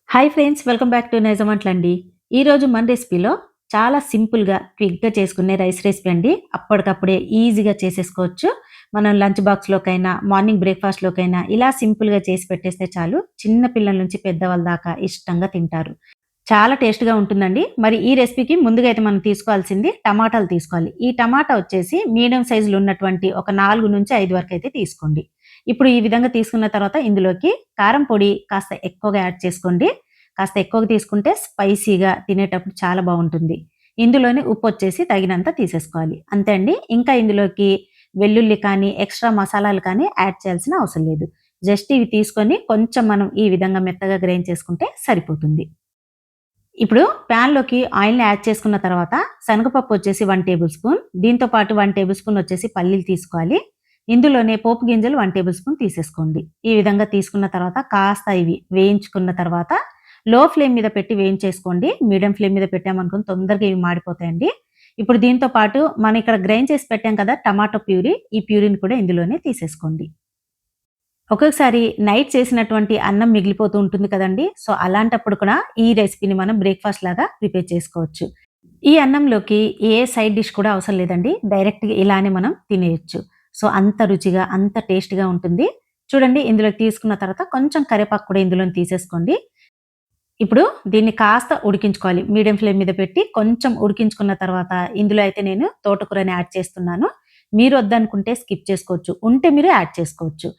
Hi friends, welcome back to Nizam వంటలండి. ఈరోజు మన రెసిపీలో చాలా సింపుల్‌గా, క్విక్‌గా చేసుకునే రైస్ రెసిపీ అండి. అప్పటికప్పుడే ఈజీగా చేసేసుకోవచ్చు. మనం లంచ్ బాక్స్‌లోకైనా, మార్నింగ్ బ్రేక్‌ఫాస్ట్‌లోకైనా ఇలా సింపుల్‌గా చేసి పెట్టేస్తే చాలు. చిన్న పిల్లల నుంచి పెద్దవాళ్ళ దాకా ఇష్టంగా తింటారు. చాలా టేస్ట్‌గా ఉంటుందండి. మరి ఈ రెసిపీకి ముందుగా అయితే మనం తీసుకోవాల్సింది టమాటాలు తీసుకోవాలి. ఈ టమాటా వచ్చేసి మీడియం సైజులో ఉన్నటువంటి ఒక 4-5 వరకైతే తీసుకోండి. ఇప్పుడు ఈ విధంగా తీసుకున్న తర్వాత ఇందులోకి కారం పొడి కాస్త ఎక్కువగా యాడ్ చేసుకోండి. కాస్త ఎక్కువగా తీసుకుంటే స్పైసీగా తినేటప్పుడు చాలా బావుంటుంది. ఇందులోనే ఉప్పొచ్చేసి తగినంత తీసేసుకోవాలి. అంతే అండి. ఇంకా ఇందులోకి వెల్లుల్లి కానీ, ఎక్స్‌ట్రా మసాలాలు కానీ యాడ్ చేయాల్సిన అవసరం లేదు. జస్ట్ ఇవి తీసుకొని కొంచెం మనం ఈ విధంగా మెత్తగా గ్రైండ్ చేసుకుంటే సరిపోతుంది. ఇప్పుడు ప్యాన్‌లోకి ఆయిల్‌ని యాడ్ చేసుకున్న తర్వాత శనగపప్పు వచ్చేసి 1 టేబుల్ స్పూన్, దీంతో పాటు 1 టేబుల్ స్పూన్ వచ్చేసి పల్లీలు తీసుకోవాలి. ఇందులోనే పోపు గింజలు 1 టేబుల్ స్పూన్ తీసేసుకోండి. ఈ విధంగా తీసుకున్న తర్వాత కాస్త ఇవి వేయించుకున్న తర్వాత లో ఫ్లేమ్ మీద పెట్టి వేయించేసుకోండి. మీడియం ఫ్లేమ్ మీద పెట్టామనుకోండి తొందరగా ఇవి మాడిపోతాయండి. ఇప్పుడు దీంతో పాటు మనం ఇక్కడ గ్రైండ్ చేసి పెట్టాం కదా టమాటో ప్యూరీ, ఈ ప్యూరీని కూడా ఇందులోనే తీసేసుకోండి. ఒక్కొక్కసారి నైట్ చేసినటువంటి అన్నం మిగిలిపోతూ ఉంటుంది కదండీ! సో, అలాంటప్పుడు కూడా ఈ రెసిపీని మనం బ్రేక్‌ఫాస్ట్ లాగా ప్రిపేర్ చేసుకోవచ్చు. ఈ అన్నంలోకి ఏ సైడ్ డిష్ కూడా అవసరం లేదండి. డైరెక్ట్‌గా ఇలానే మనం తినేయొచ్చు. సో, అంత రుచిగా, అంత టేస్ట్‌గా ఉంటుంది. చూడండి ఇందులోకి తీసుకున్న తర్వాత కొంచెం కరివేపాకు కూడా ఇందులోని తీసేసుకోండి. ఇప్పుడు దీన్ని కాస్త ఉడికించుకోవాలి. మీడియం ఫ్లేమ్ మీద పెట్టి కొంచెం ఉడికించుకున్న తర్వాత ఇందులో అయితే నేను తోటకూరని యాడ్ చేస్తున్నాను. మీరు వద్దనుకుంటే స్కిప్ చేసుకోవచ్చు. ఉంటే మీరు యాడ్ చేసుకోవచ్చు.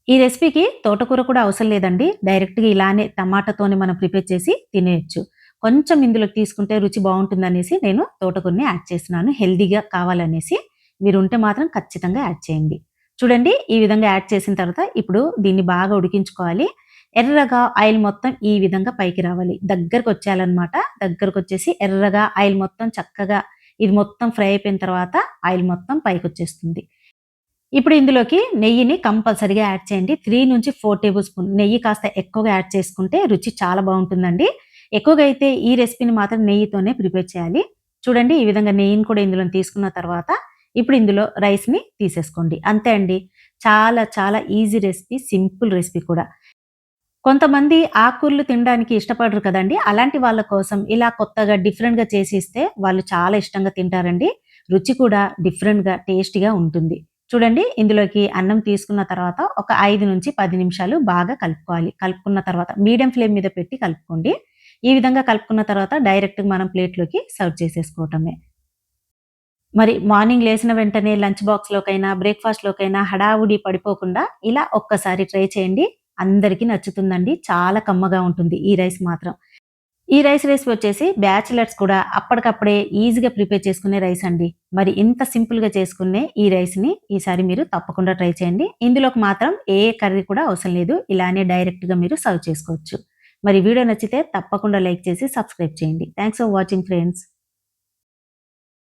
ఈ రెసిపీకి తోటకూర కూడా అవసరం లేదండి. డైరెక్ట్‌గా ఇలానే టమాటాతోనే మనం ప్రిపేర్ చేసి తినేయొచ్చు. కొంచెం ఇందులోకి తీసుకుంటే రుచి బావుంటుందనేసి నేను తోటకూరని యాడ్ చేస్తున్నాను. హెల్తీగా కావాలనేసి. మీరుంటే మాత్రం ఖచ్చితంగా యాడ్ చేయండి. చూడండి ఈ విధంగా యాడ్ చేసిన తర్వాత ఇప్పుడు దీన్ని బాగా ఉడికించుకోవాలి. ఎర్రగా ఆయిల్ మొత్తం ఈ విధంగా పైకి రావాలి. దగ్గరకొచ్చేయాలన్నమాట. దగ్గరకొచ్చేసి ఎర్రగా ఆయిల్ మొత్తం చక్కగా ఇది మొత్తం ఫ్రై అయిపోయిన తర్వాత ఆయిల్ మొత్తం పైకొచ్చేస్తుంది. ఇప్పుడు ఇందులోకి నెయ్యిని కంపల్సరీగా యాడ్ చేయండి. 3-4 టేబుల్ స్పూన్ నెయ్యి కాస్త ఎక్కువగా యాడ్ చేసుకుంటే రుచి చాలా బావుంటుందండి. ఎక్కువగా అయితే ఈ రెసిపీని మాత్రం నెయ్యితోనే ప్రిపేర్ చేయాలి. చూడండి ఈ విధంగా నెయ్యిని కూడా ఇందులోని తీసుకున్న తర్వాత ఇప్పుడు ఇందులో రైస్‌ని తీసేసుకోండి. అంతే అండి. చాలా చాలా ఈజీ రెసిపీ, సింపుల్ రెసిపీ కూడా. కొంతమంది ఆకుకూరలు తినడానికి ఇష్టపడరు కదండీ! అలాంటి వాళ్ళ కోసం ఇలా కొత్తగా డిఫరెంట్‌గా చేసి ఇస్తే వాళ్ళు చాలా ఇష్టంగా తింటారండి. రుచి కూడా డిఫరెంట్‌గా, టేస్టీగా ఉంటుంది. చూడండి ఇందులోకి అన్నం తీసుకున్న తర్వాత ఒక 5-10 నిమిషాలు బాగా కలుపుకోవాలి. కలుపుకున్న తర్వాత మీడియం ఫ్లేమ్ మీద పెట్టి కలుపుకోండి. ఈ విధంగా కలుపుకున్న తర్వాత డైరెక్ట్‌గా మనం ప్లేట్‌లోకి సర్వ్ చేసేసుకోవటమే. మరి మార్నింగ్ లేసిన వెంటనే లంచ్ బాక్స్‌లోకైనా, బ్రేక్‌ఫాస్ట్‌లోకైనా హడావుడి పడిపోకుండా ఇలా ఒక్కసారి ట్రై చేయండి. అందరికీ నచ్చుతుందండి. చాలా కమ్మగా ఉంటుంది ఈ రైస్ మాత్రం. ఈ రైస్ రెసిపీ వచ్చేసి బ్యాచిలర్స్ కూడా అప్పటికప్పుడే ఈజీగా ప్రిపేర్ చేసుకునే రైస్ అండి. మరి ఇంత సింపుల్‌గా చేసుకునే ఈ రైస్‌ని ఈసారి మీరు తప్పకుండా ట్రై చేయండి. ఇందులోకి మాత్రం ఏ కర్రీ కూడా అవసరం లేదు. ఇలానే డైరెక్ట్‌గా మీరు సర్వ్ చేసుకోవచ్చు. మరి వీడియో నచ్చితే తప్పకుండా లైక్ చేసి సబ్స్క్రైబ్ చేయండి. Thanks for watching friends.